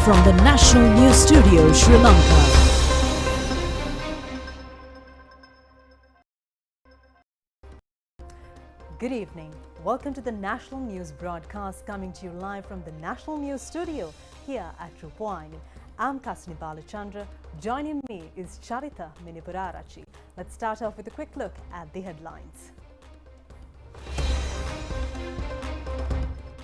from the National News Studio, Sri Lanka. Good evening. Welcome to the National News broadcast coming to you live from the National News Studio here at Rupavahini. I'm Kasni Balachandra. Joining me is Charita Minipurarachi. Let's start off with a quick look at the headlines.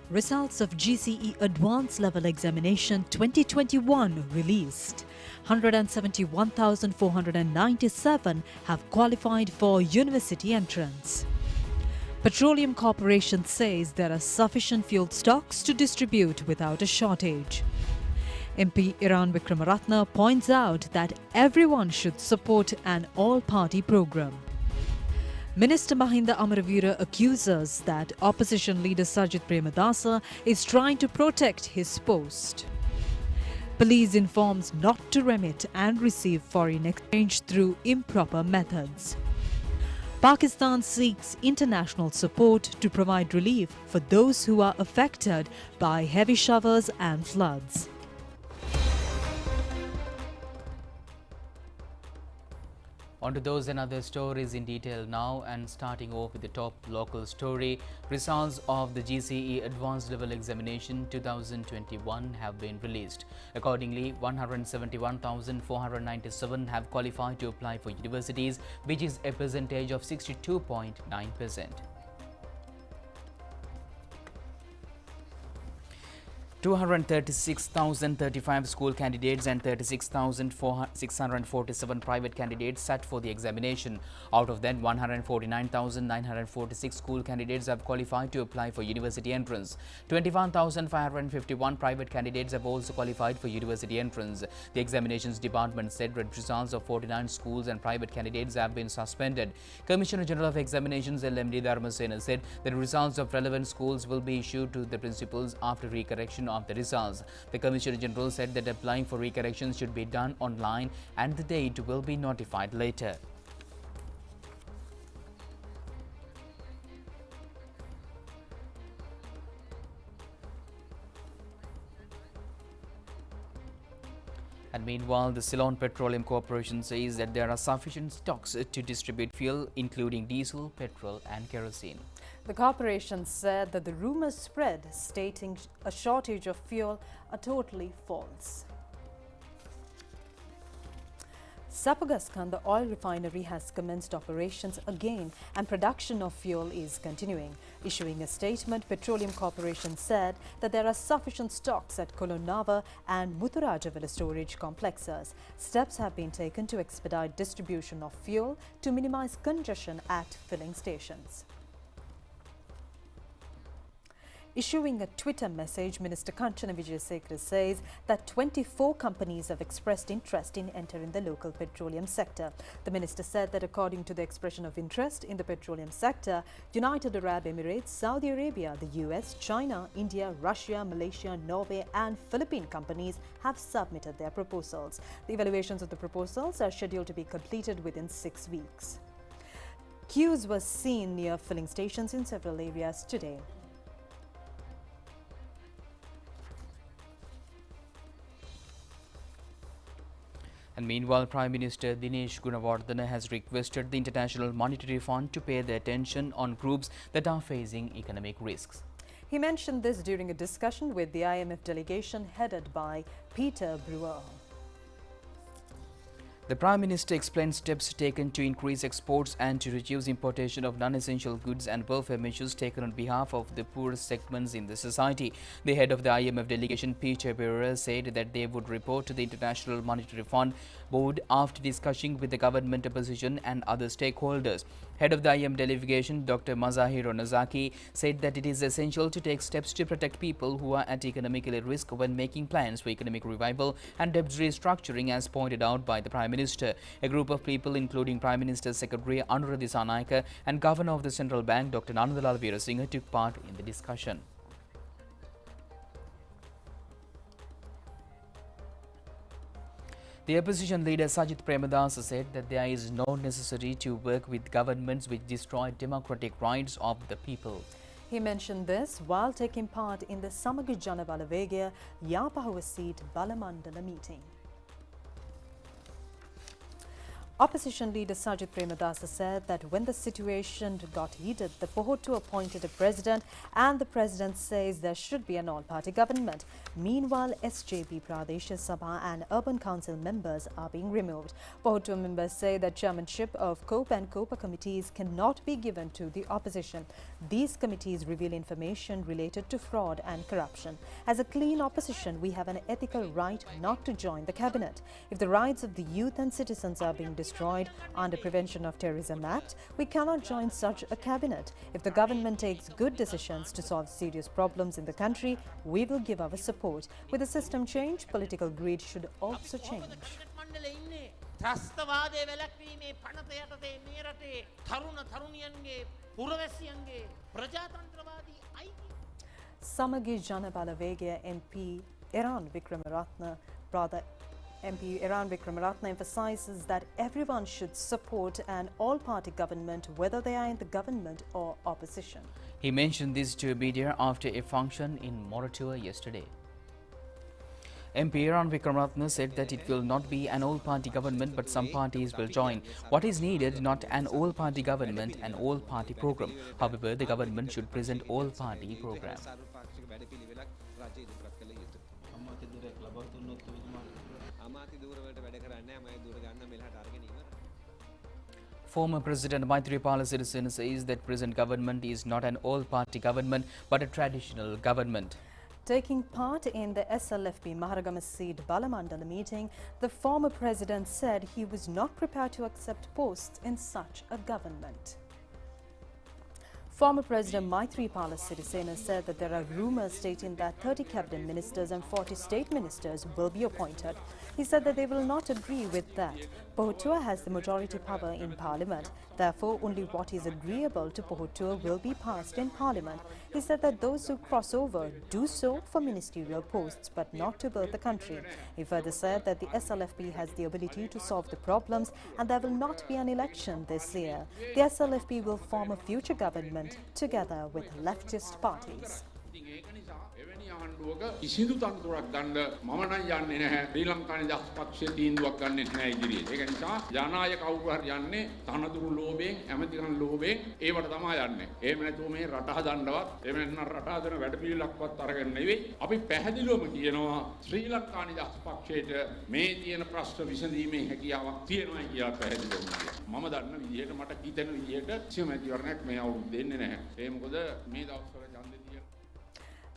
Results of GCE Advanced Level Examination 2021 released. 171,497 have qualified for university entrance. Petroleum Corporation says there are sufficient fuel stocks to distribute without a shortage. MP Iran Vikramaratne points out that everyone should support an all-party program. Minister Mahinda Amaravira accuses that opposition leader Sajith Premadasa is trying to protect his post. Police informs not to remit and receive foreign exchange through improper methods. Pakistan seeks international support to provide relief for those who are affected by heavy showers and floods. On to those and other stories in detail now, and starting off with the top local story. Results of the GCE Advanced Level Examination 2021 have been released. Accordingly, 171,497 have qualified to apply for universities, which is a percentage of 62.9%. 236,035 school candidates and 36,647 private candidates sat for the examination. Out of that, 149,946 school candidates have qualified to apply for university entrance. 21,551 private candidates have also qualified for university entrance. The examinations department said that results of 49 schools and private candidates have been suspended. Commissioner General of Examinations LMD Dharmasena said that results of relevant schools will be issued to the principals after recorrection of the results. The Commissioner General said that applying for recorrections should be done online and the date will be notified later. And meanwhile, the Ceylon Petroleum Corporation says that there are sufficient stocks to distribute fuel, including diesel, petrol and kerosene. The corporation said that the rumors spread stating a shortage of fuel are totally false. Sapagaskan, the oil refinery, has commenced operations again and production of fuel is continuing. Issuing a statement, Petroleum Corporation said that there are sufficient stocks at Kolonava and Mutharajavela storage complexes. Steps have been taken to expedite distribution of fuel to minimize congestion at filling stations. Issuing a Twitter message, Minister Kanchana Vijayasekara says that 24 companies have expressed interest in entering the local petroleum sector. The minister said that according to the expression of interest in the petroleum sector, United Arab Emirates, Saudi Arabia, the US, China, India, Russia, Malaysia, Norway and Philippine companies have submitted their proposals. The evaluations of the proposals are scheduled to be completed within 6 weeks. Queues were seen near filling stations in several areas today. And meanwhile, Prime Minister Dinesh Gunawardena has requested the International Monetary Fund to pay their attention on groups that are facing economic risks. He mentioned this during a discussion with the IMF delegation headed by Peter Brewer. The Prime Minister explained steps taken to increase exports and to reduce importation of non-essential goods and welfare measures taken on behalf of the poorest segments in the society. The head of the IMF delegation, Peter Brewer, said that they would report to the International Monetary Fund Board after discussing with the government opposition and other stakeholders. Head of the IMF delegation, Dr. Masahiro Nozaki, said that it is essential to take steps to protect people who are at economically risk when making plans for economic revival and debt restructuring, as pointed out by the Prime Minister. A group of people, including Prime Minister's Secretary Anuradha Dissanayake and Governor of the Central Bank, Dr. Nanandalal Veerasinghe, took part in the discussion. The opposition leader Sajith Premadasa said that there is no necessity to work with governments which destroy democratic rights of the people. He mentioned this while taking part in the Samaga Jana Balavegaya Yapahuwa seat Balamandala meeting. Opposition leader Sajith Premadasa said that when the situation got heated, the Pohottu appointed a president and the president says there should be an all-party government. Meanwhile, SJP Pradesh Sabha and Urban Council members are being removed. Pohottu members say that chairmanship of COPE and COPA committees cannot be given to the opposition. These committees reveal information related to fraud and corruption. As a clean opposition, we have an ethical right not to join the cabinet. If the rights of the youth and citizens are being destroyed under Prevention of Terrorism Act, we cannot join such a cabinet. If the government takes good decisions to solve serious problems in the country, we will give our support. With the system change, political greed should also change. Samagi Jana Balavegaya MP Iran Vikramaratne emphasizes that everyone should support an all-party government, whether they are in the government or opposition. He mentioned this to media after a function in Moratuwa yesterday. MP Iran Vikramaratne said that it will not be an all-party government, but some parties will join. What is needed, not an all-party government, an all-party program. However, the government should present all-party program. Former President Maithripala Sirisena says that present government is not an all-party government but a traditional government. Taking part in the SLFP Maharagama seat Balamandala meeting, the former president said he was not prepared to accept posts in such a government. Former President Maithripala Sirisena said that there are rumours stating that 30 cabinet ministers and 40 state ministers will be appointed. He said that they will not agree with that. Pohottu has the majority power in parliament. Therefore, only what is agreeable to Pohottu will be passed in parliament. He said that those who cross over do so for ministerial posts, but not to build the country. He further said that the SLFP has the ability to solve the problems and there will not be an election this year. The SLFP will form a future government together with leftist parties. කිසිදු තනතුරක් ගන්න මම නම් යන්නේ නැහැ ශ්‍රී ලංකාවේ දහස් පක්ෂයේ තීන්දුවක් ගන්නෙ නැහැ ඉදිරියේ. ඒක නිසා ජනනායක කවුරු හරි යන්නේ තනතුරු ලෝභයෙන් ඇමතිකම් ලෝභයෙන් ඒවට තමයි යන්නේ. එහෙම නැතුව මේ රට හදන්නවත් එහෙම නැත්නම් රට හදන වැඩපිළිවෙලක්වත් අරගෙන නෙවෙයි. අපි පැහැදිලිවම කියනවා ශ්‍රී ලංකාවේ දහස් පක්ෂයට මේ තියෙන ප්‍රශ්න විසඳීමේ හැකියාවක් තියෙනවා කියලා පැහැදිලිවම කියනවා. මම දන්න විදිහට මට හිතෙන විදිහට කිසිම ඇතිවරණයක් මේ අවුරුද්ද දෙන්නේ නැහැ. ඒ මොකද මේ දවස්වල ඡන්දෙ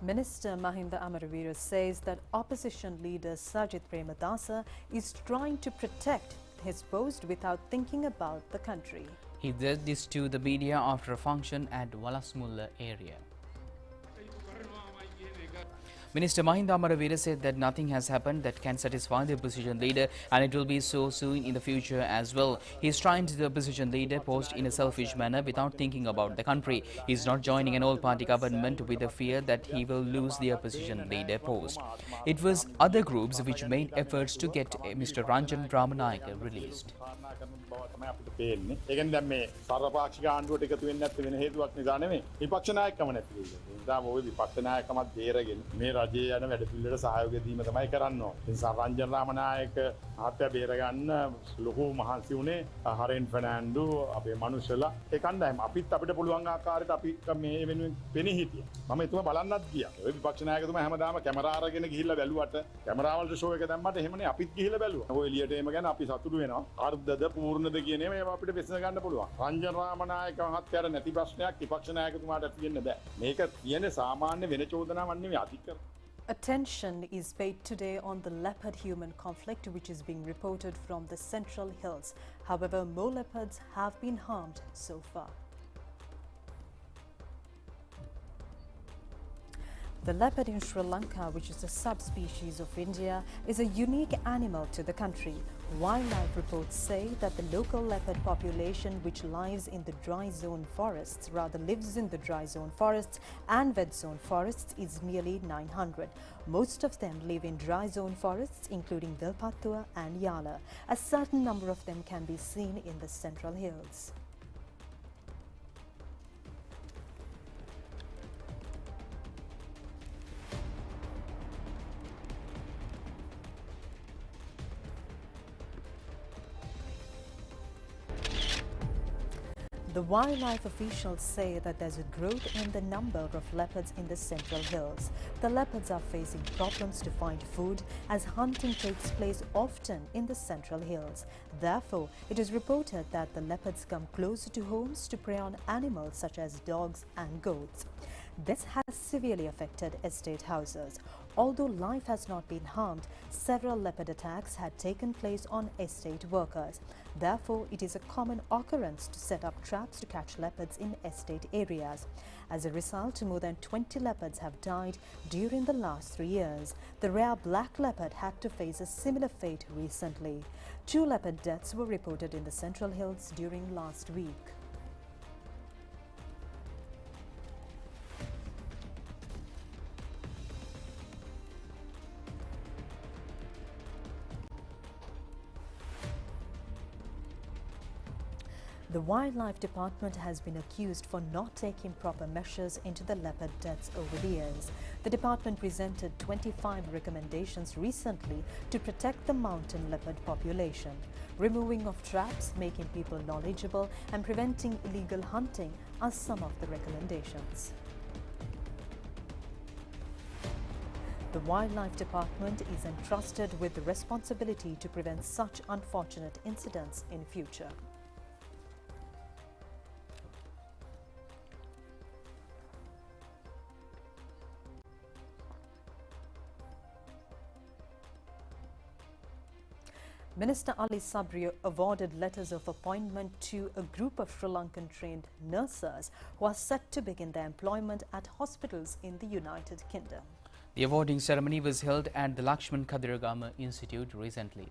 Minister Mahinda Amaravira says that opposition leader Sajith Premadasa is trying to protect his post without thinking about the country. He said this to the media after a function at Walasmulla area. Minister Mahinda Amaravira said that nothing has happened that can satisfy the opposition leader and it will be so soon in the future as well. He is trying to the opposition leader post in a selfish manner without thinking about the country. He is not joining an all-party government with the fear that he will lose the opposition leader post. It was other groups which made efforts to get Mr. Ranjan Ramanayake released. ඒකෙන් දැන් මේ සර්වපාක්ෂික ආණ්ඩුවට එකතු වෙන්නේ නැත්te වෙන හේතුවක් නිසා නෙමෙයි විපක්ෂ නායකකම නැති වෙන්නේ. ඒ නිසා ඔය විපක්ෂ නායකකමත් බේරගෙන මේ රජයේ යන වැඩපිළිවෙලට සහයෝගය දීම තමයි කරන්න ඕනේ. ඒ නිසා රංජන් රාමනායක මහත්තයා බේර ගන්න ලොකු මහන්සි උනේ හරෙන් ෆර්නෑන්ඩෝ අපේ මනුස්සලා ඒ කණ්ඩායම අපිත් අපිට පුළුවන් ආකාරයට අපි මේ වෙනුවෙන් පෙනී හිටියා. මම එතුමා බලන්නත් ගියා. ඔය විපක්ෂ නායකතුමා හැමදාම කැමරා අරගෙන ගිහිල්ලා බැලුවට කැමරා වලට ෂෝ එක දැම්මට එහෙමනේ අපිත් ගිහිල්ලා බැලුවා. ඔය එළියට එම ගැන අපි සතුටු වෙනවා. අර්ධද පූර්ණද කියන ඒවා අපිට විශ්ල ගන්න පුළුවන්. රංජන් රාමනායක මහත්තයාට නැති ප්‍රශ්නයක් විපක්ෂ නායකතුමාට තියෙන්න බෑ. මේක කියන්නේ සාමාන්‍ය වෙන චෝදනාවක් නෙමෙයි අධිකරණ. Attention is paid today on the leopard-human conflict which is being reported from the Central Hills. However, more leopards have been harmed so far. The leopard in Sri Lanka, which is a subspecies of India, is a unique animal to the country. Wildlife reports say that the local leopard population, which lives in the dry zone forests, and wet zone forests, is nearly 900. Most of them live in dry zone forests, including Vilpattua and Yala. A certain number of them can be seen in the Central Hills. The wildlife officials say that there's a growth in the number of leopards in the Central Hills. The leopards are facing problems to find food as hunting takes place often in the Central Hills. Therefore, it is reported that the leopards come closer to homes to prey on animals such as dogs and goats. This has severely affected estate houses. Although life has not been harmed, several leopard attacks had taken place on estate workers. Therefore, it is a common occurrence to set up traps to catch leopards in estate areas. As a result, more than 20 leopards have died during the last 3 years. The rare black leopard had to face a similar fate recently. 2 leopard deaths were reported in the Central Hills during last week. The Wildlife Department has been accused for not taking proper measures into the leopard deaths over the years. The department presented 25 recommendations recently to protect the mountain leopard population. Removing of traps, making people knowledgeable, and preventing illegal hunting are some of the recommendations. The Wildlife Department is entrusted with the responsibility to prevent such unfortunate incidents in future. Minister Ali Sabri awarded letters of appointment to a group of Sri Lankan trained nurses who are set to begin their employment at hospitals in the United Kingdom. The awarding ceremony was held at the Lakshman Kadiragama Institute recently.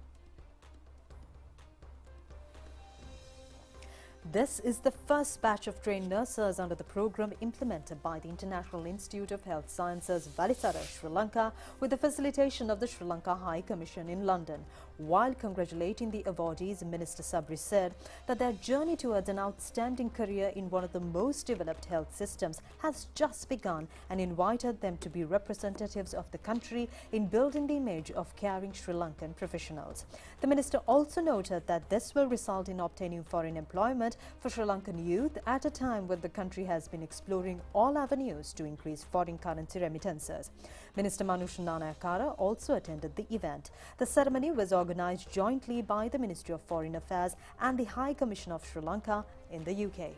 This is the first batch of trained nurses under the program implemented by the International Institute of Health Sciences, Valisara, Sri Lanka, with the facilitation of the Sri Lanka High Commission in London. While congratulating the awardees, Minister Sabri said that their journey towards an outstanding career in one of the most developed health systems has just begun and invited them to be representatives of the country in building the image of caring Sri Lankan professionals. The minister also noted that this will result in obtaining foreign employment for Sri Lankan youth at a time when the country has been exploring all avenues to increase foreign currency remittances. Minister Manusha Nanayakara also attended the event. The ceremony was organized jointly by the Ministry of Foreign Affairs and the High Commission of Sri Lanka in the UK.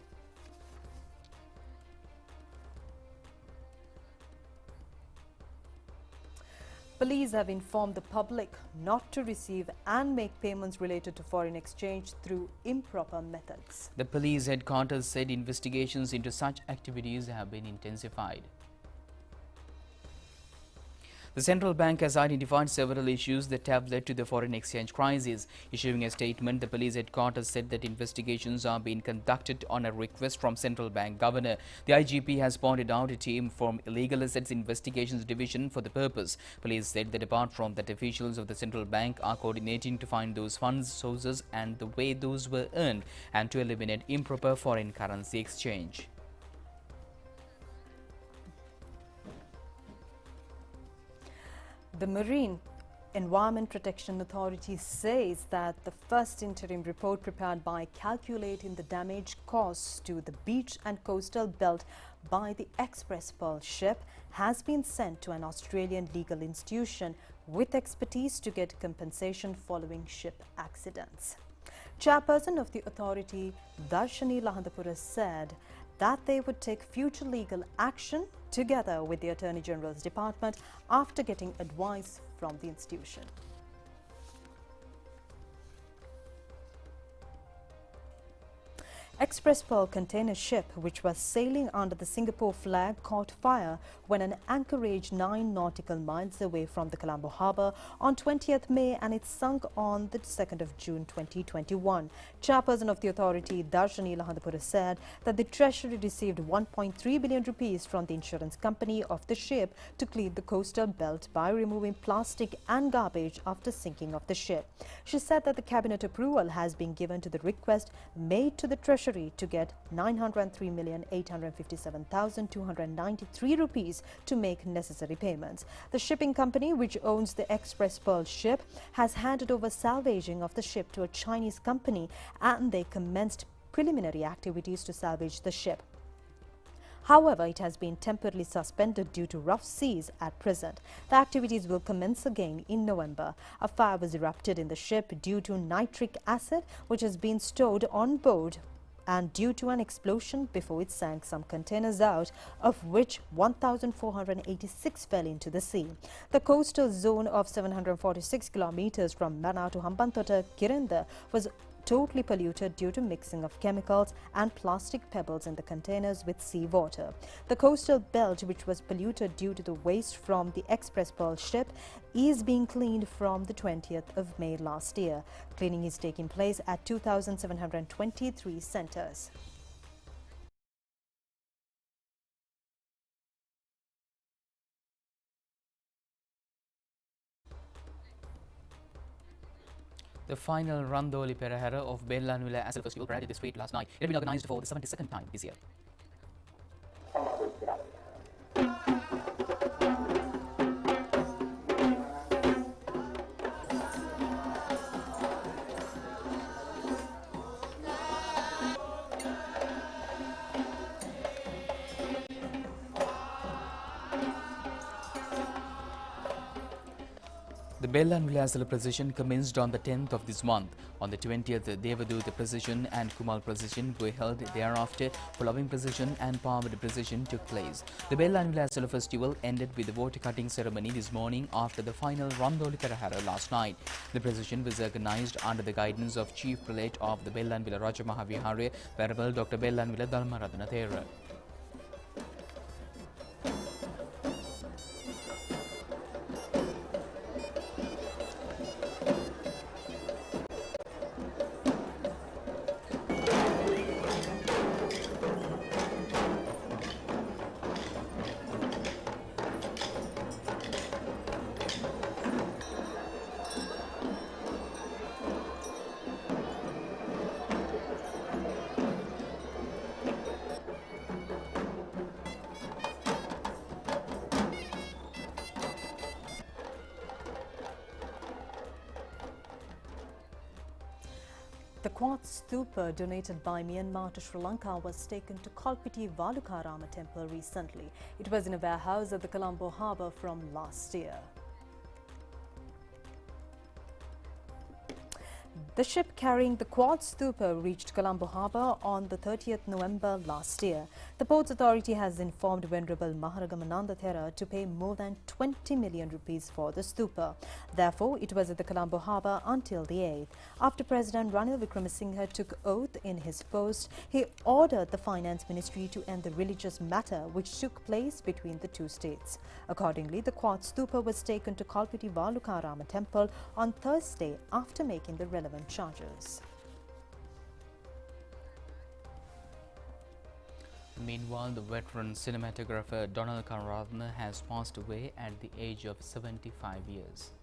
Police have informed the public not to receive and make payments related to foreign exchange through improper methods. The police headquarters said investigations into such activities have been intensified. The central bank has identified several issues that have led to the foreign exchange crisis. Issuing a statement, the police headquarters said that investigations are being conducted on a request from central bank governor. The IGP has appointed out a team from Illegal Assets Investigations Division for the purpose. Police said that apart from that, officials of the central bank are coordinating to find those funds sources and the way those were earned and to eliminate improper foreign currency exchange. The Marine Environment Protection Authority says that the first interim report prepared by calculating the damage caused to the beach and coastal belt by the Express Pearl ship has been sent to an Australian legal institution with expertise to get compensation following ship accidents. Chairperson of the authority, Darshani Lahandapura, said that they would take future legal action together with the Attorney General's Department after getting advice from the institution. Express Pearl container ship, which was sailing under the Singapore flag, caught fire when an anchorage 9 nautical miles away from the Colombo harbour on 20th May and it sunk on the 2nd of June 2021. Chairperson of the authority, Darshani Lahandapura, said that the Treasury received 1.3 billion rupees from the insurance company of the ship to clean the coastal belt by removing plastic and garbage after sinking of the ship. She said that the cabinet approval has been given to the request made to the Treasury to get 903,857,293 rupees to make necessary payments. The shipping company, which owns the Express Pearl ship, has handed over salvaging of the ship to a Chinese company and they commenced preliminary activities to salvage the ship. However, it has been temporarily suspended due to rough seas at present. The activities will commence again in November. A fire was erupted in the ship due to nitric acid, which has been stored on board, and due to an explosion before it sank some containers out, of which 1,486 fell into the sea. The coastal zone of 746 kilometers from Mana to Hambantota, Kirenda was totally polluted due to mixing of chemicals and plastic pebbles in the containers with seawater. The coastal belt, which was polluted due to the waste from the Express Pearl ship, is being cleaned from the 20th of May last year. Cleaning is taking place at 2,723 centers. The final Randoli Perahera of Bellanville Asal Festival paraded the street last night. It had been organized for the 72nd time this year. The Bellanville Asal procession commenced on the 10th of this month. On the 20th, the Devadutta procession and Kumal procession were held thereafter. Following procession and Pavada procession took place. The Bellanville Asal festival ended with the water cutting ceremony this morning after the final Randoli Perahera last night. The procession was organized under the guidance of Chief Prelate of the Bellanville Rajamahavihara, Venerable Dr. Bellanville Dharmaratana Thera. The quartz stupa donated by Myanmar to Sri Lanka was taken to Kalpiti Valukarama temple recently. It was in a warehouse at the Colombo harbour from last year. The ship carrying the quartz stupa reached Colombo harbour on the 30th November last year. The Ports Authority has informed Venerable Maharagamananda Thera to pay more than 20 million rupees for the stupa. Therefore, it was at the Colombo harbour until the 8th. After President Ranil Wickremesinghe took oath in his post, he ordered the Finance Ministry to end the religious matter which took place between the two states. Accordingly, the quartz stupa was taken to Kalpiti Valukarama temple on Thursday after making the relevant charges. Meanwhile, the veteran cinematographer Donald Karuratne has passed away at the age of 75 years.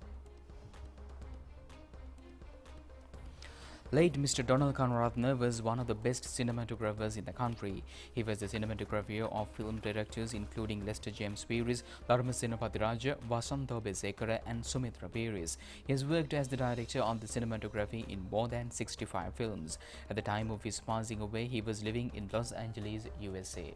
Late Mr. Donald Karuratne was one of the best cinematographers in the country. He was the cinematographer of film directors including Lester James Peris, Dharmasena Pathiraja, Vasanto Besekara and Sumitra Peris. He has worked as the director of the cinematography in more than 65 films. At the time of his passing away, he was living in Los Angeles, USA.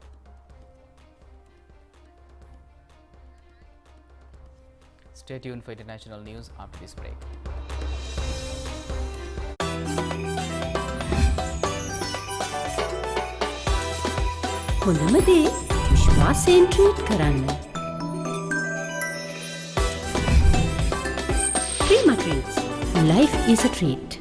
Stay tuned for international news after this break. හොඳම දේ විශ්වාසයෙන් treat කරන්න. Prima Treats. Life is a treat.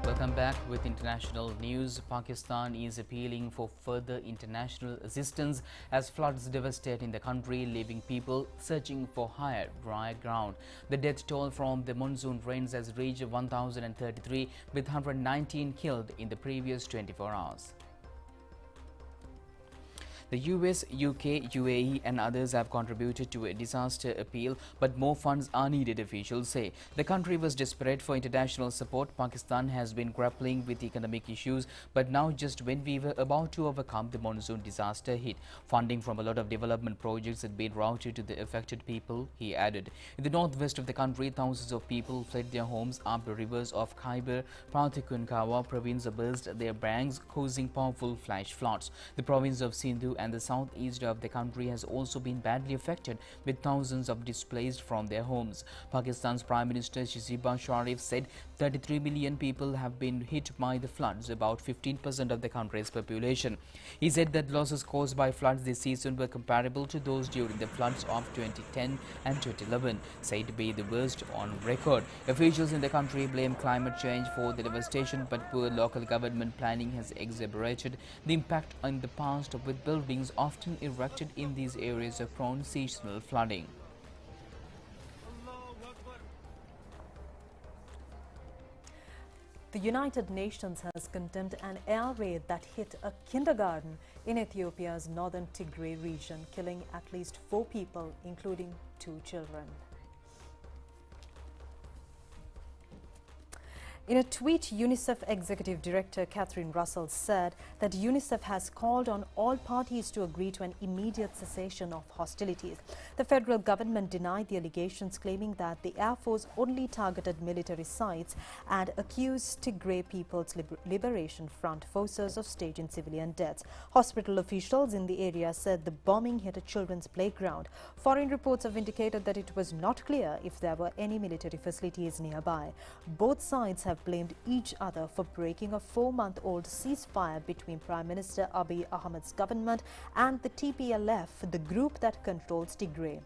Welcome back with international news. Pakistan is appealing for further international assistance as floods devastate the country, leaving people searching for higher dry ground. The death toll from the monsoon rains has reached 1,033 with 119 killed in the previous 24 hours. The US, UK, UAE and others have contributed to a disaster appeal, but more funds are needed, officials say. The country was desperate for international support. Pakistan has been grappling with economic issues, but now just when we were about to overcome the monsoon disaster hit, funding from a lot of development projects had been routed to the affected people, he added. In the northwest of the country, thousands of people fled their homes after rivers of Khyber Pakhtunkhwa province burst their banks, causing powerful flash floods. The province of Sindhu and the southeast of the country has also been badly affected, with thousands of displaced from their homes. Pakistan's Prime Minister Shehbaz Sharif said 33 million people have been hit by the floods, about 15% of the country's population. He said that losses caused by floods this season were comparable to those during the floods of 2010 and 2011, said to be the worst on record. Officials in the country blame climate change for the devastation, but poor local government planning has exacerbated the impact in the past, with buildings often erected in these areas of prone seasonal flooding. The United Nations has condemned an air raid that hit a kindergarten in Ethiopia's northern Tigray region, killing at least 4 people, including 2 children. In a tweet, UNICEF Executive Director Catherine Russell said that UNICEF has called on all parties to agree to an immediate cessation of hostilities. The federal government denied the allegations, claiming that the Air Force only targeted military sites and accused Tigray People's Liberation Front forces of staging civilian deaths. Hospital officials in the area said the bombing hit a children's playground. Foreign reports have indicated that it was not clear if there were any military facilities nearby. Both sides have blamed each other for breaking a 4-month-old ceasefire between Prime Minister Abiy Ahmed's government and the TPLF, the group that controls Tigray.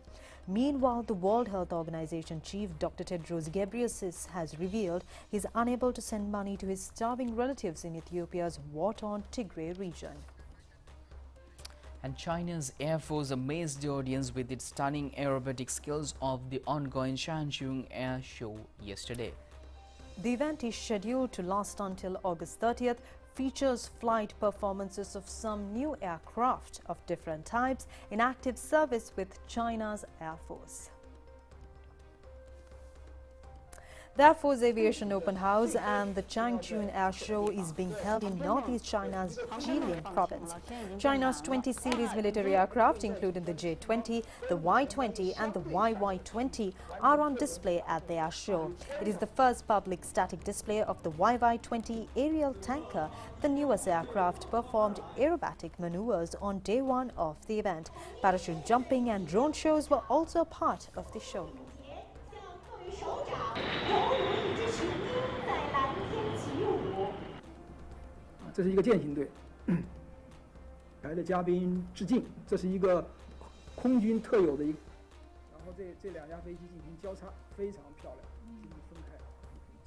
Meanwhile, the World Health Organization chief Dr. Tedros Ghebreyesus has revealed he is unable to send money to his starving relatives in Ethiopia's war-torn Tigray region. And China's Air Force amazed the audience with its stunning aerobatic skills of the ongoing Shanxi Air Show yesterday. The event is scheduled to last until August 30th, features flight performances of some new aircraft of different types in active service with China's Air Force. The Air Force Aviation Open House and the Changchun Air Show is being held in northeast China's Jilin province. China's 20 series military aircraft, including the J-20, the Y-20 and the YY-20, are on display at the air show. It is the first public static display of the YY-20 aerial tanker. The newest aircraft performed aerobatic maneuvers on day 1 of the event. Parachute jumping and drone shows were also part of the show. 这是一个践行队，来的嘉宾致敬。这是一个空军特有的一个，然后这两架飞机进行交叉，非常漂亮，进行分开。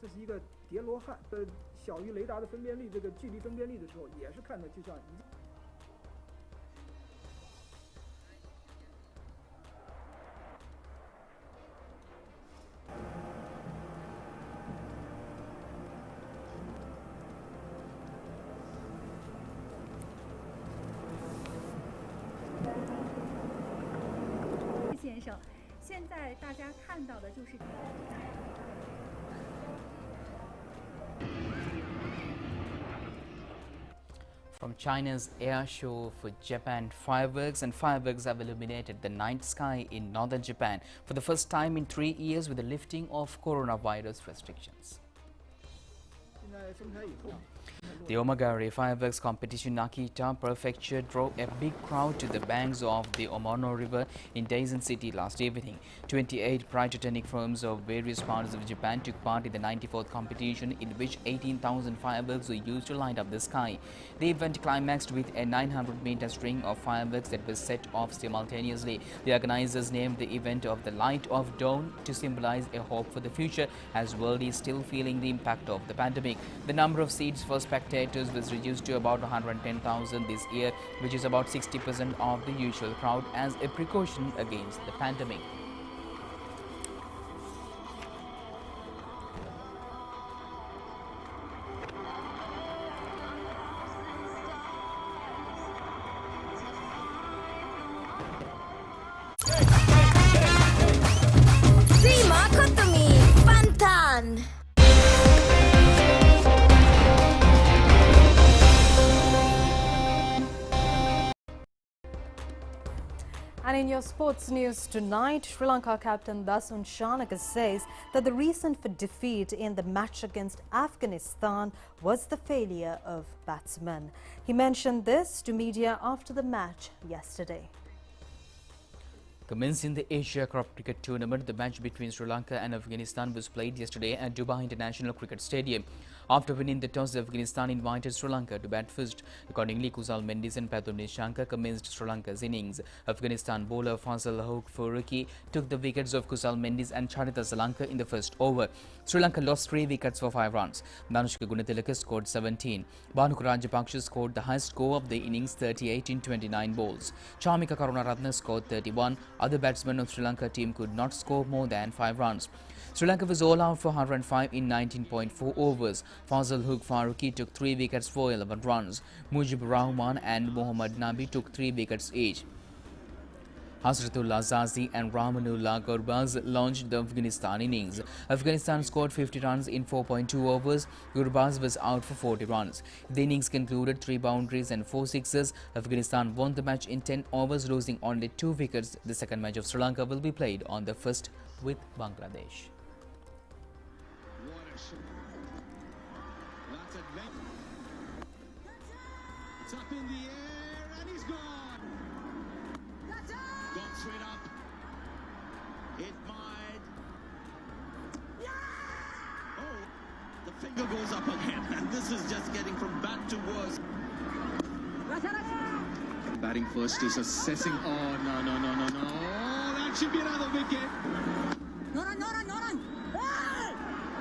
这是一个叠罗汉，小于雷达的分辨率，这个距离分辨率的时候，也是看的就像一。 先生，现在大家看到的就是。 From China's air show for Japan, fireworks have illuminated the night sky in northern Japan for the first time in 3 years with the lifting of coronavirus restrictions. The Omagari fireworks competition in Akita Prefecture drove a big crowd to the banks of the Omano River in Daisen City last evening. 28 pyrotechnic firms of various parts of Japan took part in the 94th competition, in which 18,000 fireworks were used to light up the sky. The event climaxed with a 900-meter string of fireworks that was set off simultaneously. The organizers named the event of the Light of Dawn to symbolize a hope for the future, as the world is still feeling the impact of the pandemic. The number of seats for spectators was reduced to about 110,000 this year, which is about 60% of the usual crowd, as a precaution against the pandemic. And in your sports news tonight, Sri Lanka captain Dasun Shanaka says that the reason for defeat in the match against Afghanistan was the failure of batsmen. He mentioned this to media after the match yesterday. Commencing the Asia Cup Cricket Tournament, the match between Sri Lanka and Afghanistan was played yesterday at Dubai International Cricket Stadium. After winning the toss, Afghanistan invited Sri Lanka to bat first. Accordingly, Kusal Mendis and Pathum Nishanka commenced Sri Lanka's innings. Afghanistan bowler Fazal Hoque Faruqi took the wickets of Kusal Mendis and Charita Salanka in the first over. Sri Lanka lost 3 wickets for 5 runs. Danushka Gunatilaka scored 17. Bhanuka Rajapaksha scored the highest score of the innings, 38 in 29 balls. Chamika Karunaratne scored 31. Other batsmen of Sri Lanka team could not score more than 5 runs. Sri Lanka was all out for 105 in 19.4 overs. Fazal Hoque Faruqi took 3 wickets for 11 runs. Mujibur Rahman and Mohammad Nabi took 3 wickets each. Hasratullah Zazi and Ramanullah Gurbaz launched the Afghanistan innings. Afghanistan scored 50 runs in 4.2 overs. Gurbaz was out for 40 runs. The innings concluded 3 boundaries and 4 sixes. Afghanistan won the match in 10 overs, losing only 2 wickets. The second match of Sri Lanka will be played on the 1st with Bangladesh. It's up in the air and he's gone. Got straight up. It might. Oh, the finger goes up again, and this is just getting from bad to worse. Batting first is assessing. Oh, no. That should be another wicket. No run.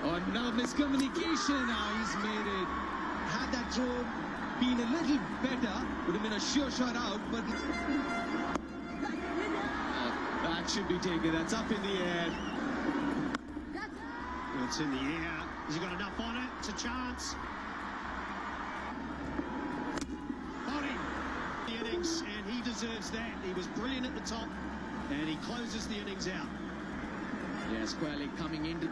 Oh, another miscommunication. Now he's made it. Had that throw been a little better, would have been a sure shot out, but that should be taken. That's up in the air. It's in the air. Has he got enough on it? It's a chance. Bowling the innings, and he deserves that. He was brilliant at the top, and he closes the innings out. Yeah, squarely coming into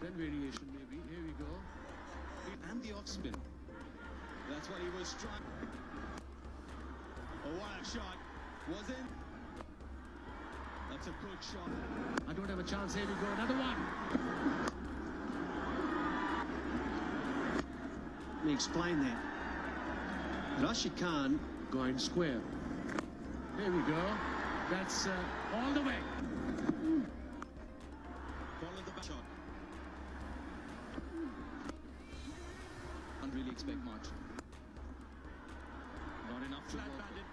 then variation maybe. Here we go. And the off spin. That's what he was trying. Oh, what a shot. Was in. That's a good shot. I don't have a chance. Here we go. Another one. Let me explain that. Rashid Khan going square. There we go. That's all the way. Follow the back shot. Can't really expect much. Not enough flat banded.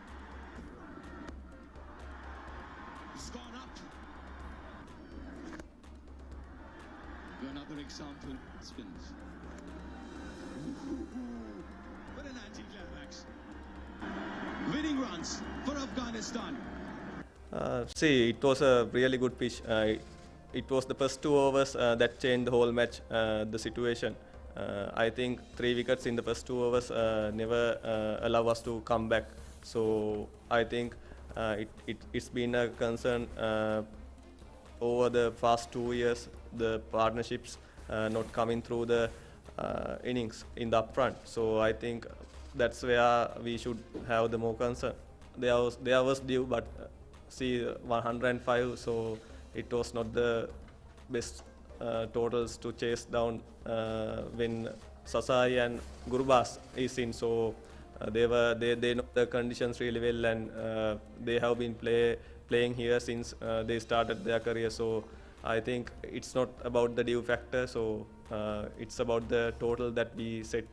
It's gone up. Another example. Spins. What an anti-climax. Winning runs for Afghanistan. See, it was a really good pitch. It was the first 2 overs that changed the whole match, the situation. I think 3 wickets in the first 2 overs never allow us to come back. So I think it's been a concern over the past 2 years, the partnerships not coming through the innings in the upfront. So I think that's where we should have the more concern. There was due, but see 105, so it was not the best totals to chase down when Sasai and Gurbaz is in. So they know the conditions really well, and they have been playing here since they started their career. So I think it's not about the due factor. So it's about the total that we set.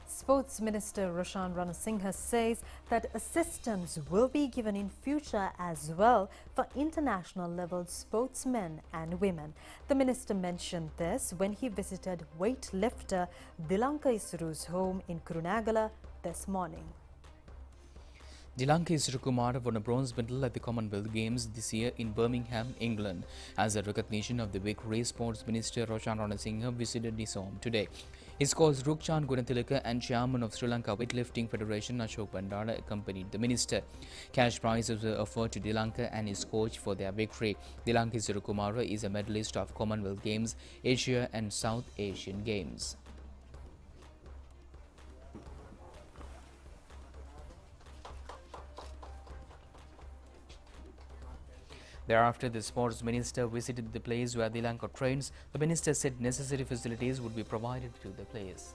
Sports Minister Roshan Ranasinghe says that assistance will be given in future as well for international level sportsmen and women. The minister mentioned this when he visited weightlifter Dilanka Isuru's home in Kurunegala this morning. Dilanka Isurukumar won a bronze medal at the Commonwealth Games this year in Birmingham, England. As a recognition of the victory, Sports Minister Roshan Ranasinghe visited his home today. His coach Rukchan Gunatilaka and Chairman of Sri Lanka Weightlifting Federation Ashok Bandara accompanied the minister. Cash prizes were offered to Dilanka and his coach for their victory. Dilanka Isurukumara is a medalist of Commonwealth Games, Asia and South Asian Games. Thereafter, the sports minister visited the place where the Lanka trains. The minister said necessary facilities would be provided to the players.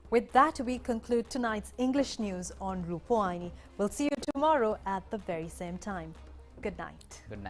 With that, we conclude tonight's English news on Rupavahini. We'll see you tomorrow at the very same time. Good night. Good night.